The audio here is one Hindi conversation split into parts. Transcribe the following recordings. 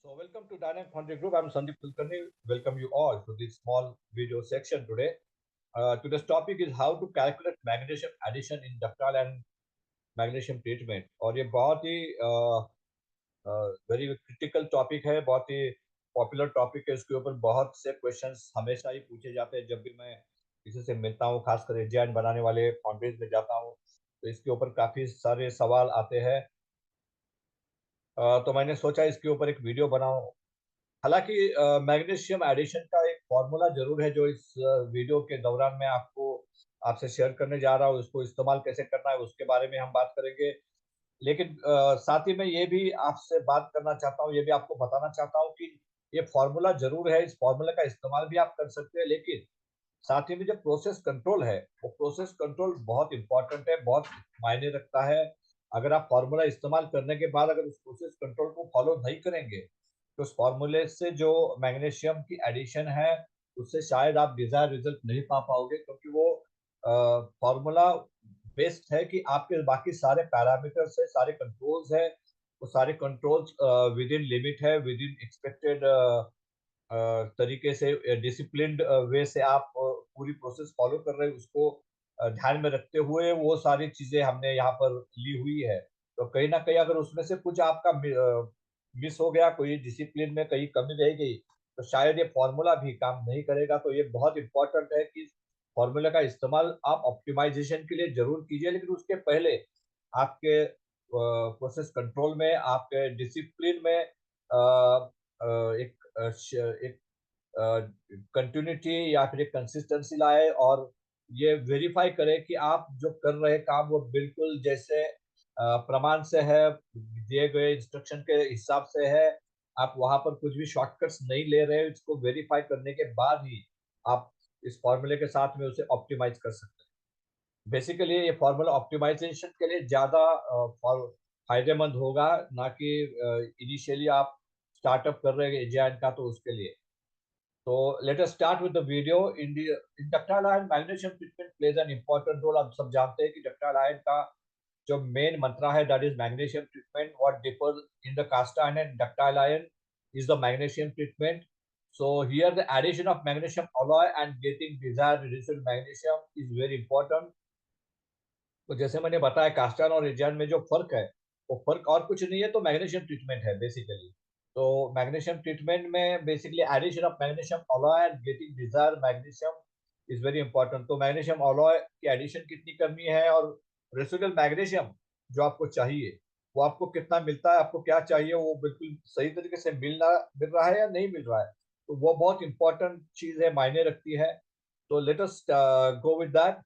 So welcome to Dynamic Foundry Group. I'm Sandeep Kulkarni. Welcome you all to this small video section today. Today's topic is how to calculate magnesium addition in ductile and magnesium treatment. और ये बहुत ही वेरी क्रिटिकल टॉपिक है, बहुत ही पॉपुलर टॉपिक है। इसके ऊपर बहुत से क्वेश्चंस हमेशा ही पूछे जाते हैं जब भी मैं किसी से मिलता हूँ, खासकर डिजाइन बनाने वाले फाउंड्रीज में जाता हूँ तो इसके ऊपर काफी सारे सवाल आते हैं। तो मैंने सोचा इसके ऊपर एक वीडियो बनाऊं। हालांकि मैग्नीशियम एडिशन का एक फॉर्मूला जरूर है जो इस वीडियो के दौरान मैं आपसे शेयर करने जा रहा हूँ। इसको इस्तेमाल कैसे करना है उसके बारे में हम बात करेंगे। लेकिन साथ ही मैं ये भी आपसे बात करना चाहता हूँ, ये भी आपको बताना चाहता हूँ कि ये फॉर्मूला जरूर है, इस फॉर्मूला का इस्तेमाल भी आप कर सकते हैं। लेकिन साथ ही में जो प्रोसेस कंट्रोल है वो प्रोसेस कंट्रोल बहुत इंपॉर्टेंट है, बहुत मायने रखता है। अगर आप फॉर्मूला इस्तेमाल करने के बाद अगर उस प्रोसेस कंट्रोल को फॉलो नहीं करेंगे तो उस फॉर्मूले से जो मैग्नीशियम की एडिशन है उससे शायद आप डिजायर रिजल्ट नहीं पा पाओगे, क्योंकि वो फॉर्मूला बेस्ड है कि आपके बाकी सारे पैरामीटर्स है, सारे कंट्रोल्स है, वो सारे कंट्रोल्स विद इन लिमिट है, विद इन एक्सपेक्टेड तरीके से डिसिप्लिन्ड वे से आप पूरी प्रोसेस फॉलो कर रहे हैं। उसको ध्यान में रखते हुए वो सारी चीजें हमने यहाँ पर ली हुई है। तो कहीं ना कहीं अगर उसमें से कुछ आपका मिस हो गया, कोई डिसिप्लिन में कहीं कमी रह गई, तो शायद ये फॉर्मूला भी काम नहीं करेगा। तो ये बहुत इंपॉर्टेंट है कि फॉर्मूला का इस्तेमाल आप ऑप्टिमाइजेशन के लिए जरूर कीजिए, लेकिन उसके पहले आपके प्रोसेस कंट्रोल में, आपके डिसिप्लिन में एक कंटिन्यूटी या फिर एक कंसिस्टेंसी लाए और ये वेरीफाई करे कि आप जो कर रहे काम वो बिल्कुल जैसे प्रमाण से है, दिए गए इंस्ट्रक्शन के हिसाब से है। आप वहां पर कुछ भी शॉर्टकट्स नहीं ले रहे हो। इसको वेरीफाई करने के बाद ही आप इस फॉर्मूले के साथ में उसे ऑप्टिमाइज कर सकते हैं। बेसिकली ये फॉर्मूला ऑप्टिमाइजेशन के लिए ज्यादा फायदेमंद होगा, ना कि इनिशियली आप स्टार्टअप कर रहे हैं एजेंट का तो उसके लिए। So let us start with the video. In ductile iron, magnesium treatment plays an important role. आप सब जानते हैं कि ductile iron का जो मेन मंत्रा है that is magnesium treatment. What differs in the cast iron and ductile iron is the magnesium treatment. So here the addition of magnesium alloy and getting desired reduced magnesium is very important. तो जैसे मैंने बताया कास्ट आयरन और एजियन में जो फर्क है वो फर्क और कुछ नहीं है, तो मैग्नीशियम ट्रीटमेंट है बेसिकली। तो मैग्नीशियम ट्रीटमेंट में basically addition of magnesium alloy and getting desired magnesium is very important. तो मैग्नीशियम अलॉय की एडिशन कितनी करनी है और रेसिडुअल मैग्नीशियम जो आपको चाहिए वो आपको कितना मिलता है, आपको क्या चाहिए, वो बिल्कुल सही तरीके से मिल रहा है या नहीं मिल रहा है, तो वो बहुत इंपॉर्टेंट चीज है, मायने रखती है। तो let us go with that.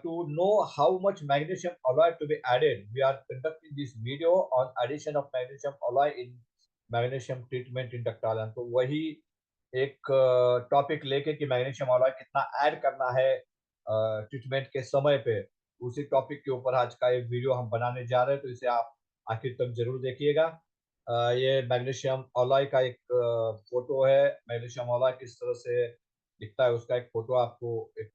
To know how much magnesium alloy to be added, we are conducting this video on addition of magnesium alloy in magnesium treatment in ductile iron। तो वही एक टॉपिक लेके कि मैग्नीशियम अलॉय कितना ऐड करना है ट्रीटमेंट के समय पे, उसी टॉपिक के ऊपर आज का एक वीडियो हम बनाने जा रहे हैं। तो इसे आप आखिर तक जरूर देखिएगा। ये मैग्नीशियम अलॉय का एक फोटो है। मैग्नीशियम अलॉय किस तरह से दिखता है उसका एक फोटो आपको एक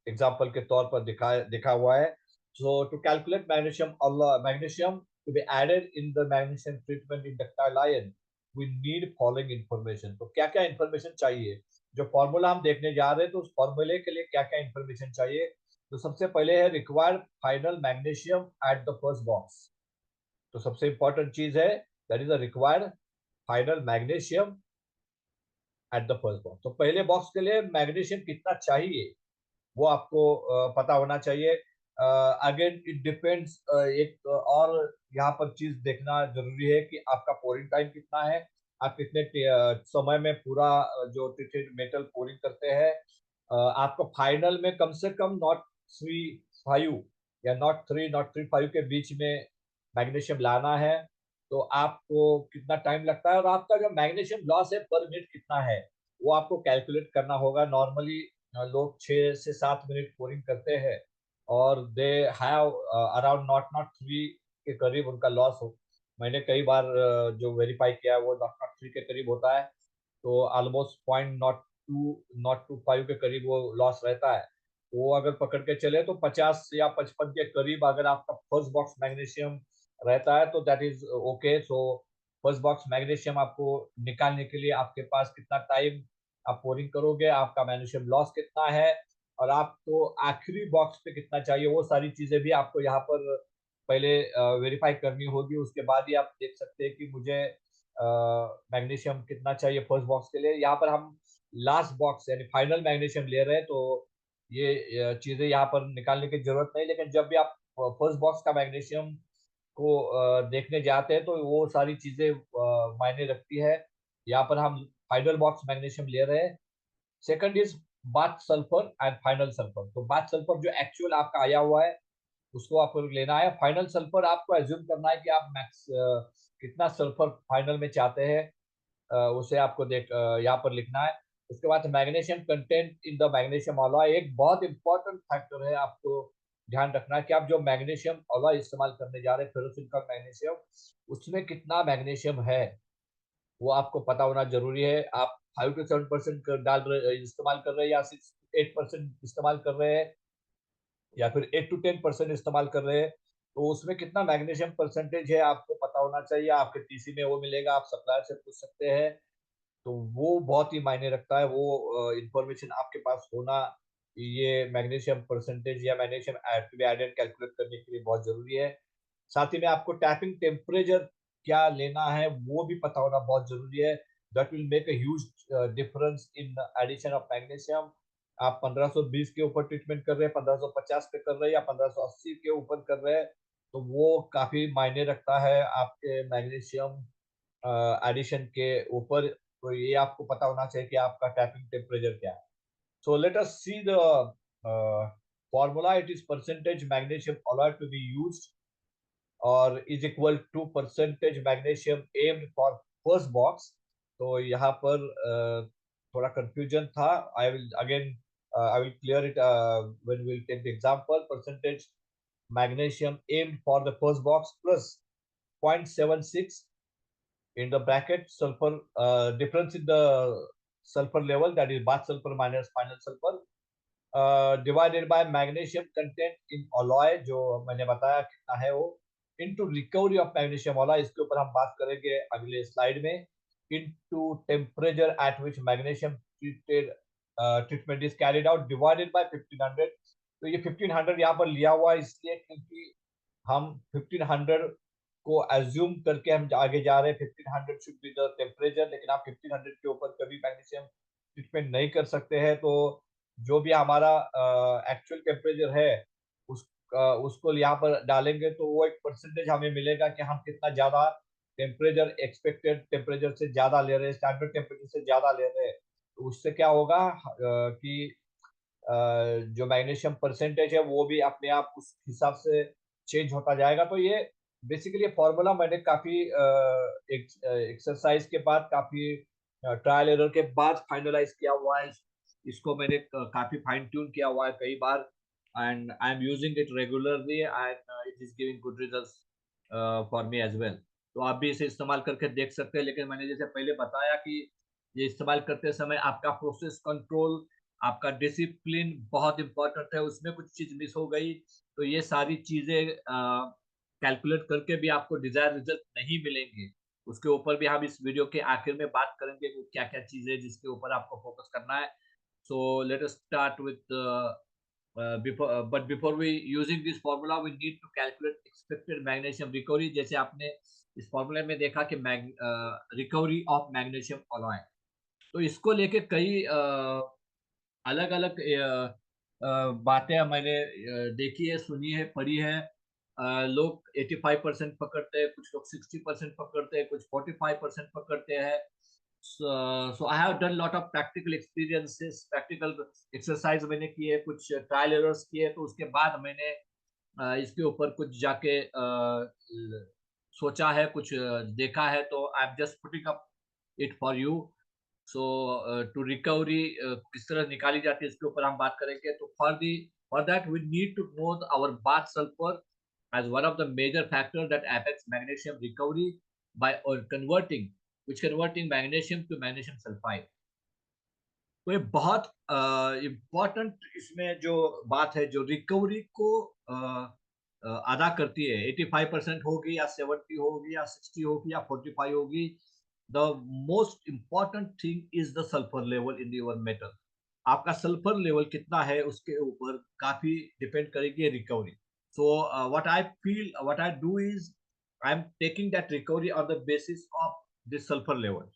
एग्जाम्पल के तौर पर दिखा हुआ है। So to calculate magnesium to be added in the magnesium treatment in ductile iron we need following information. तो क्या क्या इंफॉर्मेशन चाहिए, जो फॉर्मूला हम देखने जा रहे हैं तो उस फॉर्मूले के लिए क्या क्या इंफॉर्मेशन चाहिए। तो सबसे पहले है required final magnesium at the first box. तो सबसे इंपॉर्टेंट चीज है that is the required final magnesium at the first box. तो पहले बॉक्स के लिए मैग्नीशियम कितना चाहिए वो आपको पता होना चाहिए। Again it depends. एक और यहाँ पर चीज देखना जरूरी है कि आपका पोरिंग टाइम कितना है, आप कितने समय में पूरा जो ट्रीटेड मेटल पोरिंग करते हैं। आपको फाइनल में कम से कम नॉट 3.5 या नॉट 3.5 के बीच में मैग्नीशियम लाना है। तो आपको कितना टाइम लगता है और आपका जो मैग्नीशियम लॉस है पर मिनट कितना है वो आपको कैलकुलेट करना होगा। नॉर्मली लोग 6 से 7 मिनट पोरिंग करते हैं और they have around not not 3 के करीब उनका लॉस हो। मैंने कई बार जो वेरीफाई किया है वो नॉट नॉट 3 के करीब होता है। तो ऑलमोस्ट .2 नॉट 2 5 के करीब वो लॉस रहता है। वो अगर पकड़ के चले तो 50 या 55 के करीब अगर आपका फर्स्ट बॉक्स मैग्नीशियम रहता है तो that is okay. So first box magnesium आपको निकालने के लिए आपके पास कितना टाइम आप पोरिंग करोगे, आपका मैग्नीशियम लॉस कितना है, और आपको आखिरी बॉक्स पे कितना चाहिए, वो सारी चीजें भी आपको यहाँ पर पहले वेरीफाई करनी होगी। उसके बाद ही आप देख सकते हैं कि मुझे मैग्नीशियम कितना चाहिए फर्स्ट बॉक्स के लिए। यहाँ पर हम लास्ट बॉक्स यानी फाइनल मैग्नीशियम ले रहे हैं, तो ये चीजें यहाँ पर निकालने की जरूरत नहीं। लेकिन जब भी आप फर्स्ट बॉक्स का मैग्नीशियम को देखने जाते हैं तो वो सारी चीजें मायने रखती है। यहाँ पर हम फाइनल बॉक्स मैग्नीशियम ले रहे हैं। Second is bath sulphur and final sulphur. तो बाथ सल्फर जो एक्चुअल आपका आया हुआ है उसको आपको लेना है। फाइनल सल्फर आपको एज्यूम करना है कि आप मैक्स कितना सल्फर फाइनल में चाहते हैं, उसे आपको यहाँ पर लिखना है। उसके बाद magnesium content in the magnesium alloy एक बहुत इंपॉर्टेंट फैक्टर है, आपको ध्यान रखना है कि आप जो मैग्नीशियम अलॉय इस्तेमाल करने जा रहे हैं फेरोसिलिकॉन मैग्नीशियम, उसमें कितना मैग्नीशियम है वो आपको पता होना जरूरी है। आप 5 to 7% डाल रहे इस्तेमाल कर रहे हैं, या 6 8% इस्तेमाल कर रहे हैं, या फिर 8 to 10% इस्तेमाल कर रहे हैं, तो उसमें कितना मैग्नीशियम परसेंटेज है आपको पता होना चाहिए। आपके टीसी में वो मिलेगा, आप सप्लायर से पूछ सकते हैं। तो वो बहुत ही मायने रखता है, वो इंफॉर्मेशन आपके पास होना ये मैग्नीशियम परसेंटेज या मैग्नीशियम एडेड कैलकुलेट करने के लिए बहुत जरूरी है। साथ ही में आपको टैपिंग टेम्परेचर क्या लेना है वो भी पता होना बहुत जरूरी है। That will make a huge difference in addition of magnesium. आप 1520 के ऊपर ट्रीटमेंट कर रहे हैं, 1550 पे कर रहे हैं, या 1580 के ऊपर कर रहे हैं, तो वो काफी मायने रखता है आपके मैग्नीशियम एडिशन के ऊपर। तो ये आपको पता होना चाहिए कि आपका टैपिंग टेम्परेचर क्या है। So let us see the formula. It is percentage magnesium alloyed to be used और is equal to percentage magnesium aimed for first box. तो यहाँ पर थोड़ा कंफ्यूजन था। I will again I will clear it when we will take the example. Percentage magnesium aimed for the first box plus 0.76 in the bracket sulfur difference in the sulfur level, that is bath sulfur minus final sulfur, divided by magnesium content in alloy, जो मैंने बताया कितना है वो, into recovery of magnesium alloy, इसके ऊपर हम बात करेंगे अगले स्लाइड में, into temperature at which magnesium treatment is carried out divided by 1500। तो ये 1500 यहाँ पर लिया हुआ है इसलिए क्योंकि हम 1500 को एज्यूम करके हम आगे जा रहे हैं। 1500 शुड बी द टेम्परेचर, लेकिन आप 1500 के ऊपर कभी मैग्नीशियम ट्रीटमेंट नहीं कर सकते हैं। तो जो भी हमारा एक्चुअल टेम्परेचर है उसको यहाँ पर डालेंगे तो वो एक परसेंटेज हमें मिलेगा कि हम कितना ज्यादा टेम्परेचर एक्सपेक्टेड टेम्परेचर से ज्यादा ले रहे हैं, स्टैंडर्ड टेम्परेचर से ज्यादा ले रहे हैं। तो उससे क्या होगा कि जो मैग्नीशियम परसेंटेज है वो भी अपने आप उस हिसाब से चेंज होता जाएगा। तो ये बेसिकली फॉर्मूला मैंने काफी एक्सरसाइज के बाद, काफी ट्रायल एरर के बाद फाइनलाइज किया हुआ है। इसको मैंने काफी फाइन ट्यून किया हुआ है कई बार, and I am using it regularly and it is giving good results for me as well. तो आप भी इसे इस्तेमाल करके देख सकते हैं। लेकिन मैंने जैसे पहले बताया कि ये इस्तेमाल करते समय आपका प्रोसेस कंट्रोल, आपका डिसिप्लिन बहुत इंपॉर्टेंट है। उसमें कुछ चीज मिस हो गई तो ये सारी चीजें कैलकुलेट करके भी आपको डिजायर रिजल्ट नहीं मिलेंगे। उसके ऊपर भी हम इस वीडियो के आखिर में बात करेंगे कि क्या क्या चीजें जिसके ऊपर आपको फोकस करना है। So let us start with before we using this formula we need to calculate expected magnesium recovery। जैसे आपने इस फॉर्मूले में देखा कि रिकवरी ऑफ मैग्नीशियम अलॉय, तो इसको लेके कई अलग अलग बातें मैंने देखी है, सुनी है, पढ़ी है। लोग 85% पकड़ते हैं, कुछ लोग 60% पकड़ते हैं, कुछ 45% पकड़ते हैं। So I have done lot of practical experiences, practical exercise मैंने किए, कुछ ट्रायल एरर्स किए, तो उसके बाद मैंने इसके ऊपर कुछ जाके सोचा है, कुछ देखा है। तो I am just putting up it for you. So to recovery किस तरह निकाली जाती है इसके ऊपर हम बात करेंगे। तो for that we need to know our bath sulphur as one of the major factors that affects magnesium recovery by or converting magnesium to magnesium sulfide। तो ये बहुत इम्पोर्टेंट इसमें जो बात है, जो रिकवरी को अदा करती है, 85% होगी या 70 होगी या 60 होगी या 45 होगी, the most important thing is the sulphur level in your metal. आपका सल्फर लेवल कितना है उसके ऊपर काफी डिपेंड करेगी recovery. So what I feel, what I do is I am taking that recovery on the basis of this sulphur level.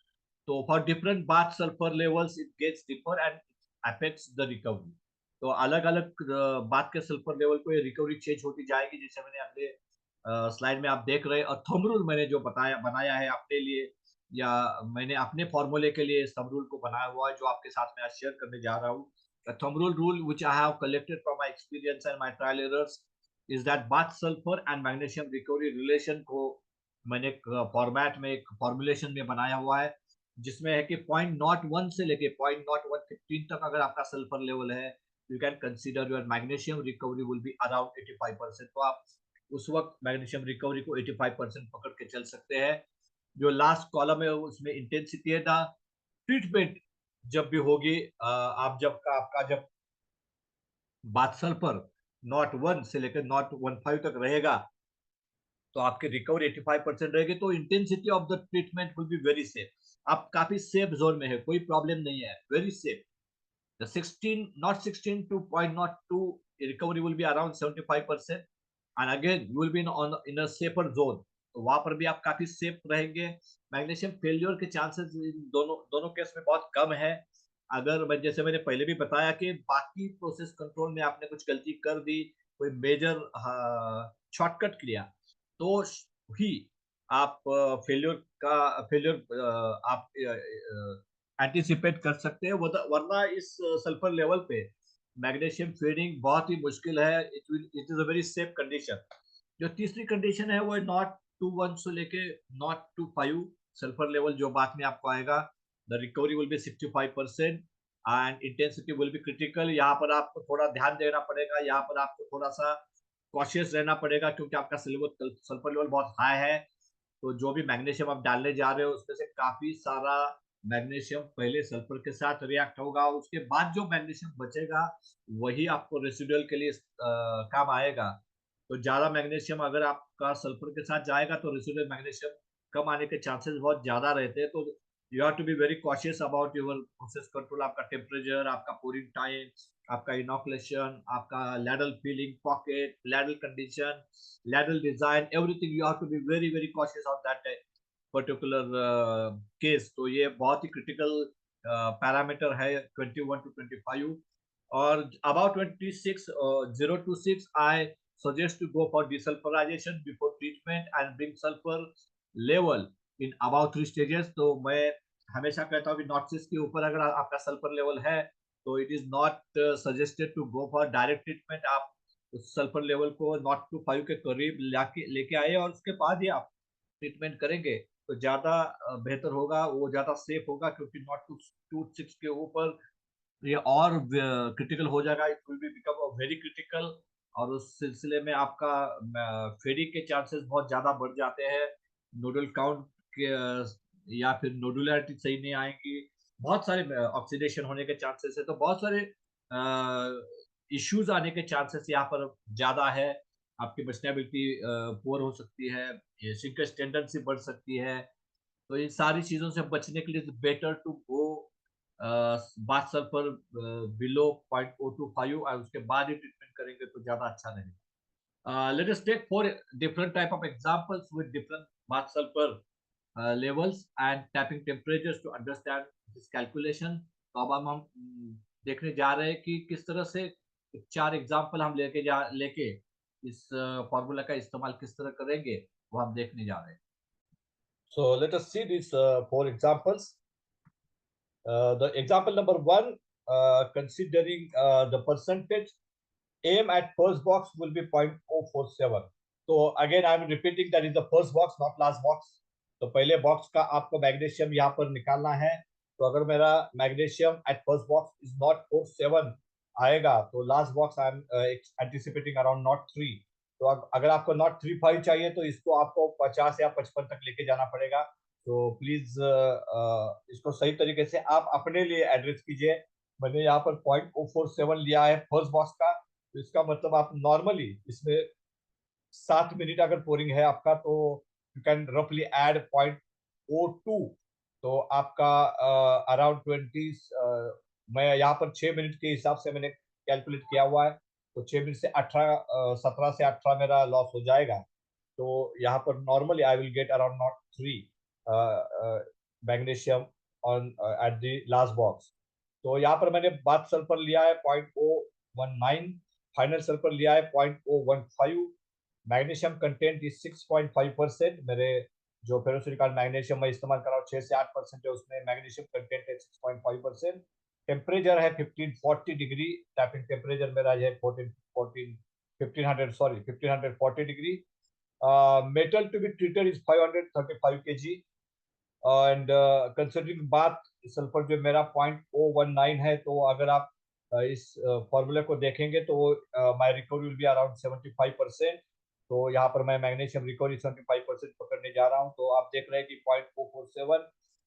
तो for different bath sulphur levels it gets differ and affects the recovery. तो अलग अलग बात के सल्फर लेवल को ये रिकवरी चेंज होती जाएगी, जैसे मैंने अगले स्लाइड में आप देख रहे हैं। और थंब रूल मैंने जो बताया बनाया है अपने लिए, या मैंने अपने फॉर्मूले के लिए थंब रूल को बनाया हुआ है जो आपके साथ में आज शेयर करने जा रहा हूँ। Thumb rule which I have collected from my experience and my trial errors is that bath sulfur and magnesium recovery relation को मैंने एक फॉर्मेट में, एक फॉर्मुलेशन में बनाया हुआ है, जिसमें है कि 0.01 से लेके 0.115 तक अगर आपका सल्फर लेवल है, you can consider your magnesium recovery will be around 85%। तो आप उस वक्त मैग्नीशियम रिकवरी को 85% पकड़ के चल सकते हैं। जो लास्ट कॉलम है उसमें इंटेंसिटी है ना, ट्रीटमेंट जब भी होगी, आप जब का आपका जब बाथ सल्फर नॉट 1 से लेकर नॉट 15 तक रहेगा, तो आपकी रिकवरी 85% रहेगी, तो intensity of the treatment will be very safe. आप काफी सेफ जोन में है, कोई प्रॉब्लम नहीं है, very safe. The 16, not 16 to point not 2, recovery will be around 75%, and again you will be in a safer zone। तो वहां पर भी आप काफी सेफ रहेंगे। मैग्नीशियम फेलियर के चांसेस इन दोनों दोनों केस में बहुत कम है। अगर मैं, जैसे मैंने पहले भी बताया कि बाकी प्रोसेस कंट्रोल में आपने कुछ गलती कर दी, कोई मेजर शॉर्टकट लिया, तो ही आप फेलियर आप एंटीसिपेट कर सकते हैं। वरना इस सल्फर लेवल पे मैग्नीशियम फीडिंग बहुत ही मुश्किल है। It is a very safe condition. जो तीसरी कंडीशन है वो है नॉट टू 1 से लेके नॉट टू 5 सल्फर लेवल, जो बाद में आपको आएगा। The recovery will be 65% and intensity will be critical. यहाँ पर आपको थोड़ा ध्यान देना पड़ेगा, यहाँ पर आपको थोड़ा सा कॉशियस रहना पड़ेगा, क्योंकि आपका सल्फर लेवल बहुत हाई है। तो जो भी मैग्नीशियम आप डालने जा रहे हो उसमें से काफी सारा मैग्नीशियम पहले सल्फर के साथ रिएक्ट होगा, उसके बाद जो मैग्नीशियम बचेगा वही आपको रेसिडुअल के लिए काम आएगा। तो ज्यादा मैग्नीशियम अगर आपका सल्फर के साथ जाएगा तो रेसिडुअल मैग्नीशियम कम आने के चांसेस बहुत ज्यादा रहते हैं। तो you have to be very cautious about your process control. आपका टेम्परेचर, आपका पोरिंग टाइम, आपका इनोकुलेशन, आपका ladle feeling, pocket, ladle condition, lateral design, everything you have to be very very cautious on that particular case। तो ये बहुत ही critical पैरामीटर है 21 to 25। और about 26 0 to 6 I suggest to go for desulfurization before treatment and bring sulfur level in about 3 stages। तो मैं हमेशा कहता हूँ कि नॉट 6 के ऊपर अगर आपका सल्फर लेवल है तो it is not suggested to go for direct treatment. आप उस सल्फर लेवल को नॉट टू 5 के करीब लेके आए और उसके बाद ही आप ट्रीटमेंट करेंगे तो ज्यादा बेहतर होगा, वो ज्यादा सेफ होगा। क्योंकि नॉट टू 6 के ऊपर ये और क्रिटिकल हो जाएगा, it will be become very critical. और उस सिलसिले में आपका फेडिंग के चांसेस बहुत ज्यादा बढ़ जाते हैं, नोडल काउंट के या फिर नोडुलरिटी सही नहीं आएंगी, बहुत सारे ऑक्सीडेशन होने के चांसेस है। तो बहुत सारे इश्यूज आने के चांसेस यहाँ पर ज्यादा है। आपकी बचनेबिलिटी पुअर हो सकती है, ये सिंकस टेंडेंसी बढ़ सकती है। तो इन सारी चीजों से बचने के लिए better to go bath sulphur below 0.025 और उसके बाद ही ट्रीटमेंट करेंगे तो ज्यादा अच्छा रहेगा। Let us take 4 different type of examples with different bath sulfur levels and tapping temperatures to understand this calculation। तो अब हम देखने जा रहे हैं कि किस तरह से 4 एग्जाम्पल हम लेके इस फॉर्मूला का इस्तेमाल किस तरह करेंगे वो हम देखने जा रहे हैं। So let us see these 4 examples। The example number 1, considering the percentage, aim at first box will be 0.047। तो again I am repeating that is the first box not last box। तो पहले बॉक्स का आपको मैग्नीशियम यहाँ पर निकालना है। तो अगर मेरा magnesium at first box is not 47 आएगा तो last box I am anticipating around not 3। तो अगर आपको नॉट 35 चाहिए तो इसको आपको 50 या 55 तक लेके जाना पड़ेगा। तो प्लीज इसको सही तरीके से आप अपने लिए एड्रेस कीजिए। मैंने यहाँ पर 0.047 लिया है फर्स्ट बॉक्स का, तो इसका मतलब आप नॉर्मली इसमें 7 मिनट अगर पोरिंग है आपका, तो यू कैन रफली ऐड 0.02, तो आपका अराउंड 20, मैं यहाँ पर 6 मिनट के हिसाब से मैंने कैलकुलेट किया हुआ है, तो 6 मिनट से 18, 17 से 18 मेरा लॉस हो जाएगा। तो यहाँ पर normally I will get around not 3 magnesium on at the last box. तो यहाँ पर मैंने बाथ सल्फर लिया है 0.019, फाइनल सल्फर लिया है 0.015, मैग्नीशियम कंटेंट इज 6.5%। मेरे जो फेरोसिलिकॉन मैग्नीशियम मैं इस्तेमाल कर रहा हूँ 6 से 8% है, उसमें मैग्नीशियम कंटेंट है 6.5%। टेम्परेचर है 1540 डिग्री, टैपिंग टेम्परेचर मेरा है 1540 degree. metal to be treated is 535 kg, and considering बात सल्फर जो मेरा 0.019 है, तो अगर आप इस फॉर्मूले को देखेंगे तो माई रिकवरी विल बी अराउंड 75%। तो यहाँ पर मैं मैग्नीशियम रिकवरी 75% पकड़ने जा रहा हूँ। तो आप देख रहे हैं कि 0.447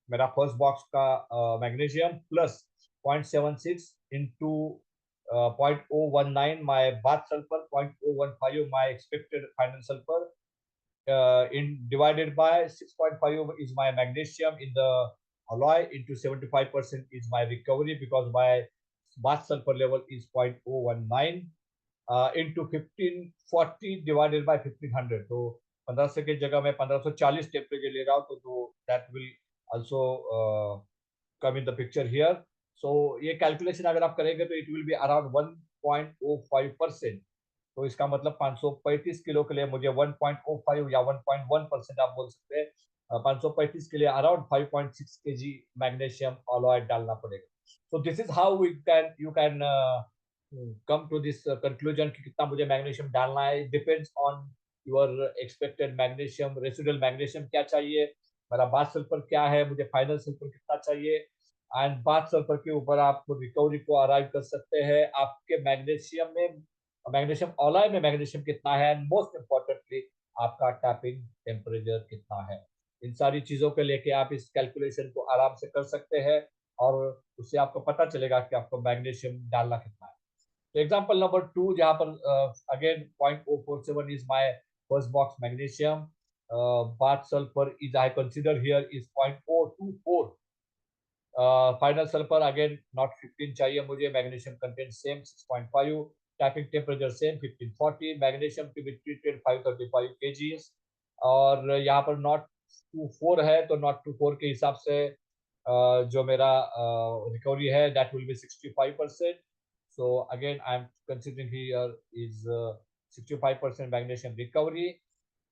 मेरा फर्स्ट बॉक्स का magnesium plus 0.76 into 0.019 my bath sulphur, 0.015 my expected final sulphur, in divided by 6.5 is my magnesium in the alloy, into 75% is my recovery because my bath sulfur level is 0.019, into 1540 divided by 1500, तो 1500 की जगह मैं 1540 टेम्परेचर ले रहा हूँ, तो that will also come in the picture here. So ये कैलकुलेशन अगर आप करेंगे तो it will be around 1.05%। तो इसका मतलब 535 किलो के लिए मुझे 1.05 या 1.1% आप बोल सकते हैं, 535 के लिए अराउंड 5.6 kg मैग्नीशियम ऑलॉयड डालना पड़ेगा। So this is how we can you can come to this conclusion कि कितना मुझे मैग्नीशियम डालना है। Depends on your expected magnesium, residual magnesium क्या चाहिए, मेरा बाथ सल्फर क्या है, मुझे फाइनल सल्फर कितना चाहिए, एंड बाथ सल्फर के ऊपर आप रिकवरी को अराइव कर सकते हैं। आपके मैग्नीशियम में, मैग्नीशियम ऑलॉय में मैग्नीशियम कितना है, एंड मोस्ट इंपॉर्टेंटली आपका टैपिंग टेम्परेचर कितना है। इन सारी चीजों को लेके आप इस कैलकुलेशन को आराम से कर सकते हैं, और उससे आपको पता चलेगा कि आपको मैग्नीशियम डालना कितना है। तो एग्जांपल नंबर 2, जहां पर again 0.047 is my first box magnesium, bath sulphur is I consider here is 0.024, final sulphur again not 15 चाहिए मुझे, magnesium content same 6.5, tapping temperature same 1540, magnesium to be treated 535 kgs, और यहाँ पर नॉट 24 है, तो नॉट 24 के हिसाब से जो मेरा रिकवरी है that will be 65%। So again I am considering here is 65% magnesium recovery,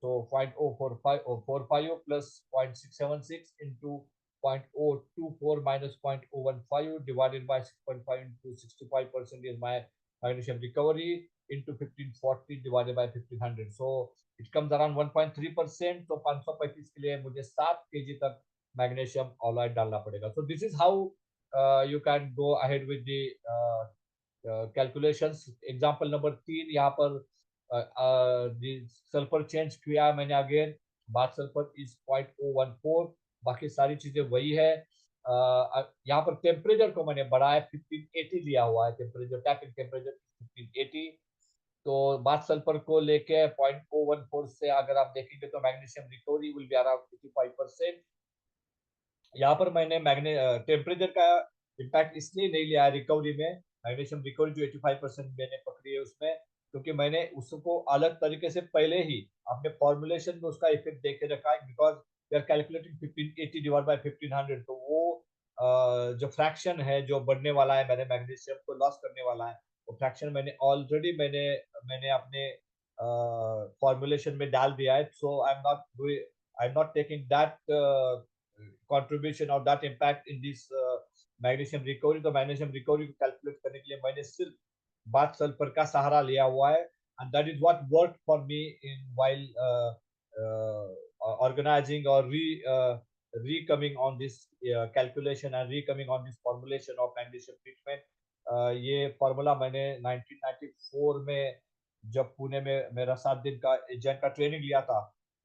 so 0.045 plus 0.676 into 0.024 minus 0.015 divided by 6.5 into 65% is my magnesium recovery, into 1540 divided by 1500, so it comes around 1.3%। तो 535 के लिए मुझे 7 kg तक मैग्नीशियम ऑलॉयड डालना पड़ेगा। so this is how you can go ahead with the calculations. Example number 3, यहाँ पर सल्फर चेंज किया मैंने अगेन, बाथ सल्फर इज 0.014, बाकी सारी चीजें वही है। यहाँ पर टेम्परेचर को मैंने बढ़ाया, 1580 लिया हुआ है टेम्परेचर, टैपिंग टेम्परेचर 1580। तो बाथ सल्फर को लेके 0.014 से अगर आप देखेंगे तो magnesium recovery will be around 85%। यहाँ पर मैंने मैग्ने टेम्परेचर का इम्पैक्ट इसलिए नहीं लिया है रिकवरी में, मैग्नीशियम रिकवरी जो 85% मैंने पकड़ी है उसमें, क्योंकि मैंने उसको अलग तरीके से पहले ही अपने फॉर्मुलेशन में उसका इफेक्ट देके रखा है, because we are calculating 1580 divide by 1500, तो वो जो फ्रैक्शन है जो बढ़ने वाला है, मैंने मैग्नीशियम को लॉस करने वाला है, वो फ्रैक्शन मैंने ऑलरेडी मैंने मैंने अपने फॉर्मुलेशन में डाल दिया है। So I am not taking that contribution or that impact in this magnesium recovery. तो मैग्नीशियम रिकवरी को कैलकुलेट करने के लिए मैंने सिर्फ बाथ सल्फर का सहारा लिया हुआ है, and that is what work for me in while organizing or re-coming on this calculation and re-coming on this formulation of magnesium treatment। ये फॉर्मूला मैंने 1994 में जब पुणे में मेरा 7 दिन का एजेंट का ट्रेनिंग लिया था,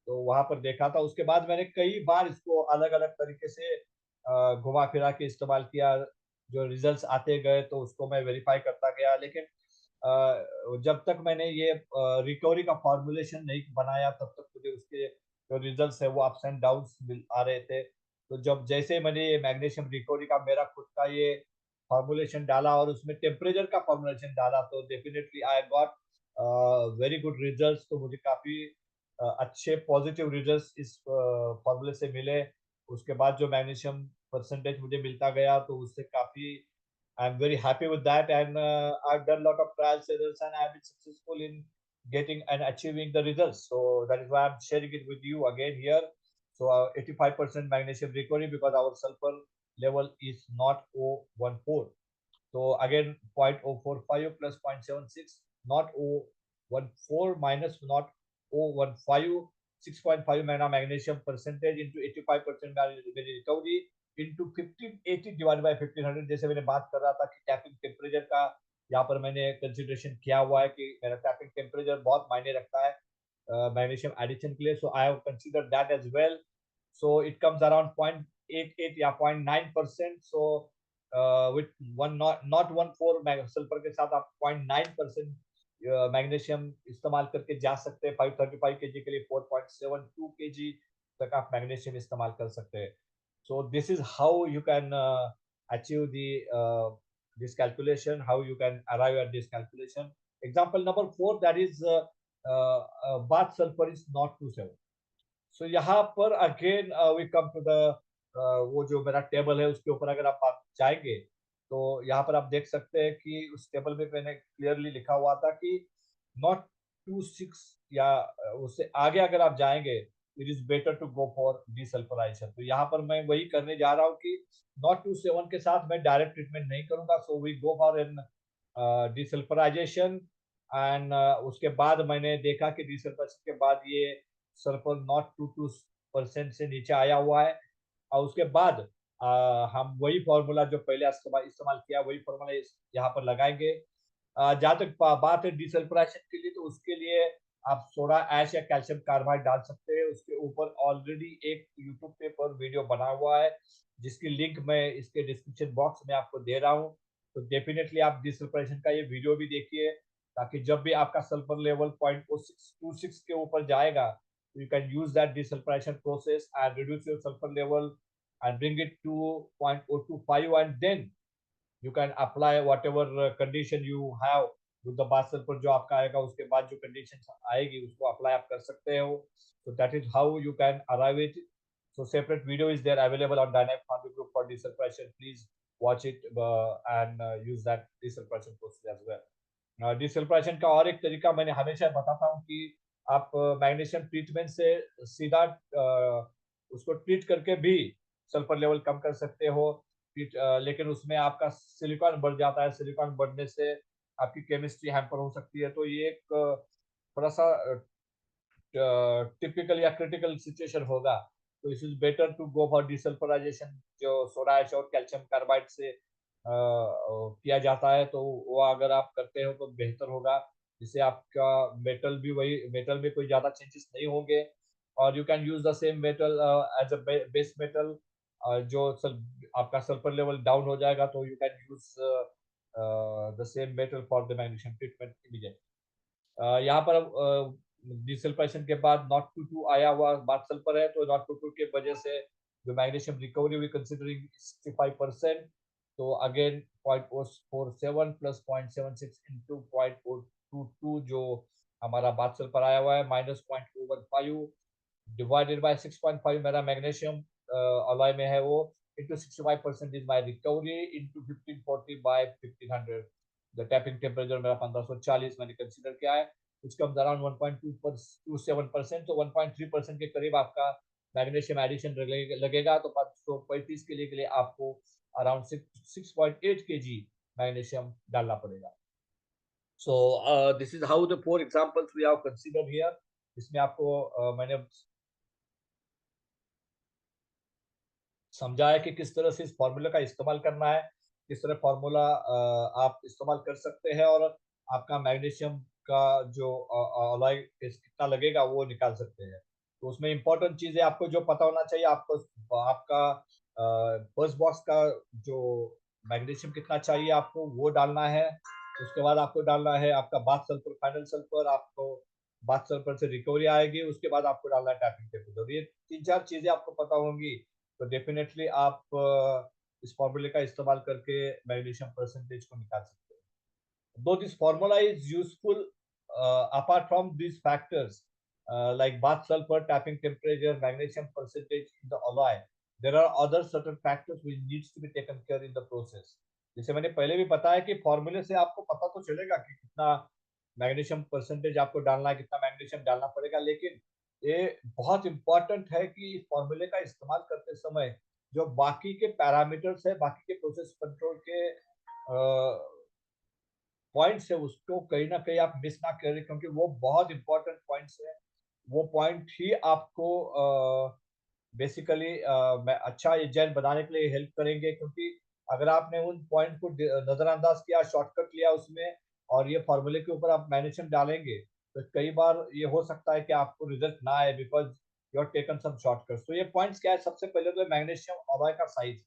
तो वहां पर देखा था। उसके बाद मैंने कई बार इसको अलग अलग तरीके से घुमा फिरा के इस्तेमाल किया, जो रिजल्ट्स आते गए तो उसको मैं वेरीफाई करता गया। लेकिन जब तक मैंने ये रिकवरी का फॉर्मुलेशन नहीं बनाया तब तक मुझे उसके जो रिजल्ट्स है वो अप्स एंड डाउन्स आ रहे थे। तो जब जैसे मैंने ये मैग्नीशियम रिकवरी का मेरा खुद का ये फॉर्मुलेशन डाला और उसमें टेम्परेचर का फॉर्मुलेशन डाला तो definitely I got very good results. तो मुझे काफ़ी अच्छे पॉजिटिव रिजल्ट्स इस फॉर्मूले से मिले। उसके बाद जो मैग्नीशियम परसेंटेज मुझे मिलता गया तो उससे काफ़ी I'm very happy with that, and I've done a lot of trials, errors, and I've been successful in getting and achieving the results. So that is why I'm sharing it with you again here. So 85% magnesium recovery because our sulfur level is not 0.14. So again 0.045 plus 0.76, not 0.14 minus not 0.15, 6.5 magnesium percentage into 85% recovery into 1580 divide by 1500। जैसे मैंने बात कर रहा था कि टैपिंग टेम्परेचर का यहाँ पर मैंने कंसिडरेशन किया हुआ है कि मेरा टैपिंग टेम्परेचर बहुत मायने रखता है मैग्नीशियम एडिशन के लिए। So I have considered that as well. So it comes around 0.88 या 0.9%। सो विथ वन नॉट 1.4 सल्फर के साथ आप 0.9% मैग्नीशियम इस्तेमाल करके जा सकते हैं। 535 केजी के लिए 4.72 केजी तक आप मैग्नीशियम इस्तेमाल कर सकते हैं। So this is how you can achieve the this calculation, how you can arrive at this calculation. Example number 4, that is bath sulfur is not 27. So यहाँ पर again we come to the वो जो मेरा टेबल है उसके ऊपर अगर आप जाएंगे तो यहाँ पर आप देख सकते हैं कि उस टेबल में मैंने क्लियरली लिखा हुआ था कि नॉट 26 या उससे आगे अगर आप जाएंगे it is better to go for desulphurization. तो यहाँ पर मैं वही करने जा रहा हूँ कि नॉट 27 के साथ मैं डायरेक्ट ट्रीटमेंट नहीं करूंगा। So we go for an desulphurization and उसके बाद मैंने देखा कि डीसल्फराइजेशन के बाद ये सल्फर नॉट 22% से नीचे आया हुआ है। और उसके बाद हम वही फॉर्मूला जो पहले इस्तेमाल किया वही फॉर्मूला यहाँ पर लगाएंगे। जहाँ तक बात है डीसल्फराइजेशन के लिए तो उसके लिए आप सोडा ऐश या कैल्शियम कार्बाइड डाल सकते हैं। उसके ऊपर ऑलरेडी एक यूट्यूब पे पर वीडियो बना हुआ है जिसकी लिंक मैं इसके डिस्क्रिप्शन बॉक्स में आपको दे रहा हूँ। तो डेफिनेटली आप डीसल्फराइजेशन का ये वीडियो भी देखिए ताकि जब भी आपका सल्फर लेवल 0.26 के ऊपर जाएगा you can use that desulfurization process and reduce your sulfur level and bring it to 0.025, and then you can apply whatever condition you have with the bath sulfur जो आपका आएगा उसके बाद जो conditions आएगी उसको apply आप कर सकते हो। So that is how you can arrive it. So separate video is there available on Dynamic Farming Group for desulfurization. Please watch it and use that desulfurization process as well. डिसल्फ्राइजेशन का और एक तरीका मैंने हमेशा बताता हूँ कि आप मैग्नीशियम ट्रीटमेंट से सीधा उसको ट्रीट करके भी सल्फर लेवल कम कर सकते हो। लेकिन उसमें आपका सिलिकॉन बढ़ जाता है। सिलिकॉन बढ़ने से आपकी केमिस्ट्री हैम्पर हो सकती है। तो ये एक थोड़ा सा टिपिकल या क्रिटिकल सिचुएशन होगा। तो it is better to go for desulphurization जो सोडा ऐश और कैल्शियम कार्बाइड से किया जाता है। तो वो अगर आप करते हो तो बेहतर होगा जिससे आपका मेटल भी वही मेटल में कोई ज्यादा चेंजेस नहीं होंगे और you can use the same metal as a base metal. जो आपका सल्फर लेवल डाउन हो जाएगा तो you can use the same metal for the magnesium treatment immediate. यहाँ पर डिसल्फाइजेशन के बाद नॉट टू टू आया हुआ बात सल्फर है तो नॉट टू टू के वजह से जो मैग्नीशियम रिकवरी वी कंसिडरिंग 65%। तो अगेन 0.47 प्लस 0.76 इंटू 0.022 जो हमारा बात सल्फर आया हुआ है माइनस 0.015 डिवाइडेड बाय 6.5 मेरा मैग्नीशियम अलॉय में है वो into 65% is my recovery into 1540 by 1500। the tapping temperature मेरा 1540 मैंने कंसीडर किया है which comes around 1.27%। तो 1.3% के करीब आपका मैग्नीशियम एडिशन लगेगा। तो 535 के लिए आपको अराउंड 6.8 kg मैग्नीशियम डालना पड़ेगा। So this is how the 4 examples we have considered here। इसमें आपको मैंने समझा है कि किस तरह से इस फॉर्मूला का इस्तेमाल करना है, किस तरह फॉर्मूला आप इस्तेमाल कर सकते हैं और आपका मैग्नीशियम का जो अलॉय कितना लगेगा वो निकाल सकते हैं। तो उसमें इम्पोर्टेंट चीजें आपको जो पता होना चाहिए आपको आपका फर्स्ट बॉक्स का जो मैग्नीशियम कितना चाहिए आपको वो डालना है। उसके बाद आपको डालना है आपका बाथ सल्फर, फाइनल सल्फर, आपको बाथ सल्फर से रिकवरी आएगी, उसके बाद आपको डालना है टैपिंग टेम्परेचर। ये 3-4 चीज़ें आपको पता होंगी, तो डेफ़िनेटली आप इस फ़ॉर्मूले का इस्तेमाल करके मैग्नीशियम परसेंटेज को निकाल सकते हैं। Though this formula is useful, apart from these factors, like bath sulfur, tapping temperature, magnesium percentage in the alloy, there are other certain factors which needs to be taken care in the process. जैसे मैंने पहले भी बताया कि फॉर्मूले से आपको पता तो चलेगा कि कितना मैग्नीशियम परसेंटेज आपको डालना है, कितना मैग्नीशियम डालना पड़ेगा, लेकिन ये बहुत इंपॉर्टेंट है कि इस फॉर्मूले का इस्तेमाल करते समय जो बाकी के पैरामीटर्स है, बाकी के प्रोसेस कंट्रोल के पॉइंट्स है, उसको कहीं न कहीं आप मिस ना करें, क्योंकि वो बहुत इम्पोर्टेंट पॉइंट्स हैं। वो पॉइंट ही आपको बेसिकली मैं अच्छा एजेंट बनाने के लिए हेल्प करेंगे, क्योंकि अगर आपने उन पॉइंट को नज़रअंदाज किया, शॉर्टकट लिया उसमें और ये फ़ॉर्मूले के ऊपर आप मैग्नीशियम डालेंगे, तो कई बार ये हो सकता है कि आपको रिज़ल्ट ना आए, because you have taken some shortcuts. तो ये पॉइंट्स क्या है, सबसे पहले तो मैग्नीशियम अलॉय का साइज़।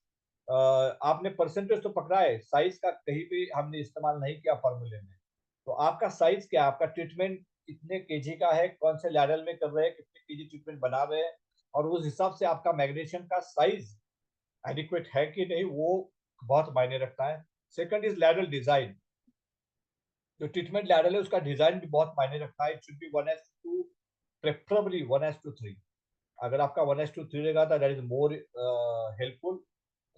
आपने परसेंटेज तो पकड़ा है, साइज़ का कहीं भी हमने इस्तेमाल नहीं किया फ़ॉर्मूले में। तो आपका साइज़ क्या है? आपका ट्रीटमेंट कितने केजी का है? कौन से लेवल में कर रहे हैं? कितने केजी ट्रीटमेंट बना रहे हैं? और उस हिसाब से आपका मैग्नीशियम का साइज़ एडिक्वेट है कि नहीं, वो बहुत मायने रखता है। Second is ladle design. जो ट्रीटमेंट लैडल है, उसका डिज़ाइन भी बहुत मायने रखता है। It should be 1:2, preferably 1:3। अगर आपका 1:3 रहेगा तो दैट इज़ मोर हेल्पफुल।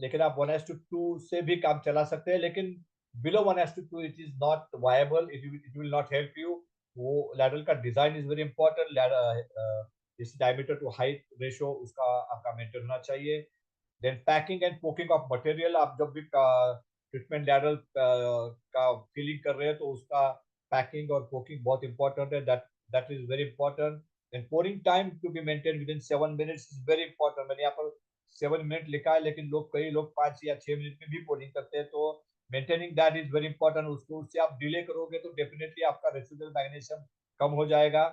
लेकिन आप 1:2 से भी काम चला सकते हैं, लेकिन below 1:2 it is not viable, it will not help you. वो लैडल का डिज़ाइन इज़ वेरी इंपॉर्टेंट। इस डायमीटर टू हाइट रेशियो उसका आपका मेंटेन होना चाहिए। Then packing and poking of material, आप जब भी ट्रीटमेंट लैडल का फिलिंग कर रहे हैं तो उसका पैकिंग और पोकिंग बहुत इंपॉर्टेंट है। That is very important. And pouring time to be maintain within 7 minutes is very important. मैंने यहाँ पर 7 मिनट लिखा है, लेकिन लोग कई लोग 5 या 6 मिनट में भी पोरिंग करते हैं, तो maintaining that is very important. उसको उससे आप डिले करोगे तो डेफिनेटली आपका रेसिडुअल मैग्नीशियम कम हो जाएगा।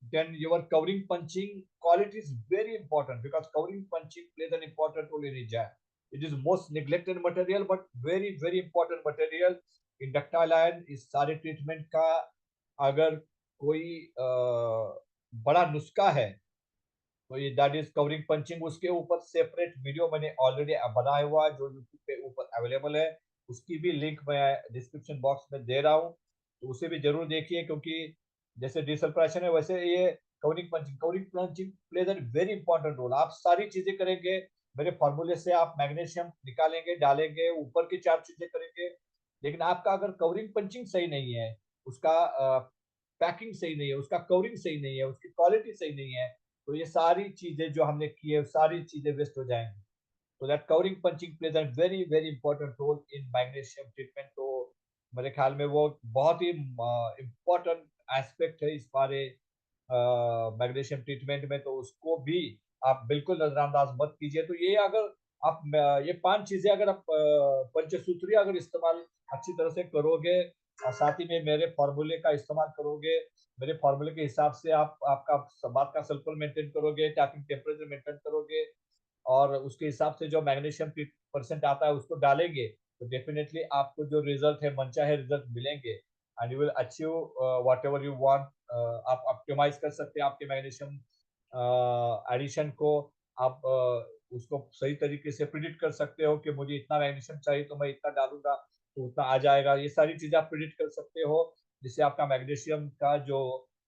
Then your covering punching quality is very important, because covering punching plays an important role in jam. It is most neglected material but very very important material in ductile iron। इस सारे ट्रीटमेंट का अगर कोई बड़ा नुस्खा है तो ये दैट इज कवरिंग पंचिंग। उसके ऊपर सेपरेट वीडियो मैंने ऑलरेडी बनाया हुआ है, जो यूट्यूब पे ऊपर अवेलेबल है। उसकी भी लिंक मैं डिस्क्रिप्शन बॉक्स में दे रहा हूँ, तो उसे भी जरूर देखिए, क्योंकि जैसे डिसल्फ्रेशन है वैसे ये covering punching plays an very important role. आप सारी चीजें करेंगे, मेरे फॉर्मूले से आप मैग्नीशियम निकालेंगे, डालेंगे, ऊपर की 4 चीजें करेंगे, लेकिन आपका अगर कवरिंग पंचिंग सही नहीं है, उसका पैकिंग सही नहीं है, उसका कवरिंग सही नहीं है, उसकी क्वालिटी सही नहीं है, तो ये सारी चीजें जो हमने की है, सारी चीजें वेस्ट हो जाएंगी। तो that covering punching plays a very very important role in magnesium treatment. तो मेरे ख्याल में वो बहुत ही इम्पोर्टेंट एस्पेक्ट है इस सारे मैग्नीशियम ट्रीटमेंट में, तो उसको भी आप बिल्कुल नजरअंदाज मत कीजिए। तो ये अगर आप ये 5 चीजें अगर आप पंचसूत्री अगर इस्तेमाल अच्छी तरह से करोगे और साथ ही में मेरे फॉर्मूले का इस्तेमाल करोगे, मेरे फॉर्मूले के हिसाब से आप आपका बात का सल्फर मेंटेन करोगे, टैपिंग टेम्परेचर मेंटेन करोगे, और उसके हिसाब से जो मैग्नीशियम परसेंट आता है उसको डालेंगे, तो डेफिनेटली आपको जो रिजल्ट है, मनचाहे रिजल्ट मिलेंगे, and you will achieve what ever you want. आप ऑप्टिमाइज कर सकते हैं आपके मैग्नीशियम एडिशन को। आप उसको सही तरीके से प्रिडिक्ट कर सकते हो कि मुझे इतना मैग्नीशियम चाहिए तो मैं इतना डालूंगा तो उतना आ जाएगा। ये सारी चीजें आप प्रिडिक्ट कर सकते हो, जिससे आपका मैग्नीशियम का जो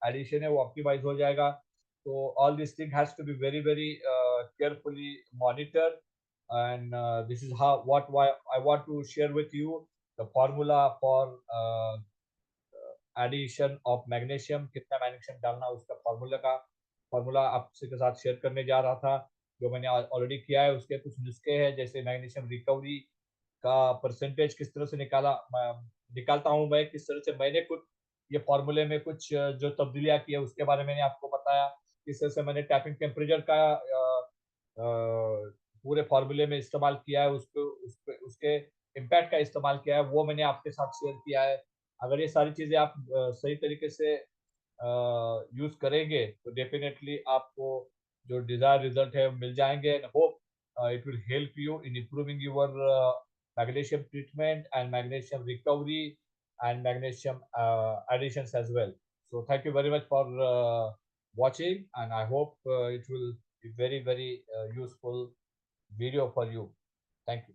एडिशन है वो ऑप्टिमाइज हो जाएगा। तो all this thing has to be very very carefully monitored, and this is how what why I want to share with you the formula for addition of magnesium, कितना मैग्नीशियम डालना उसका फॉर्मूला आपसे के साथ शेयर करने जा रहा था, जो मैंने ऑलरेडी किया है। उसके कुछ नुस्खे हैं, जैसे मैग्नीशियम रिकवरी का परसेंटेज किस तरह से निकालता हूँ मैं, किस तरह से मैंने कुछ ये फॉर्मूले में कुछ जो तब्दीलियां की है उसके बारे में मैंने आपको बताया। किस तरह से मैंने टैपिंग टेम्परेचर का पूरे फॉर्मूले में इस्तेमाल किया है, उसके इम्पैक्ट का इस्तेमाल किया है, वो मैंने आपके साथ शेयर किया है। अगर ये सारी चीजें आप सही तरीके से यूज करेंगे तो डेफिनेटली आपको जो डिजायर रिजल्ट है मिल जाएंगे, and hope it will help you in improving your magnesium treatment and magnesium recovery and magnesium additions as well. So thank you very much for watching, and I hope it will be very useful video for you. Thank you.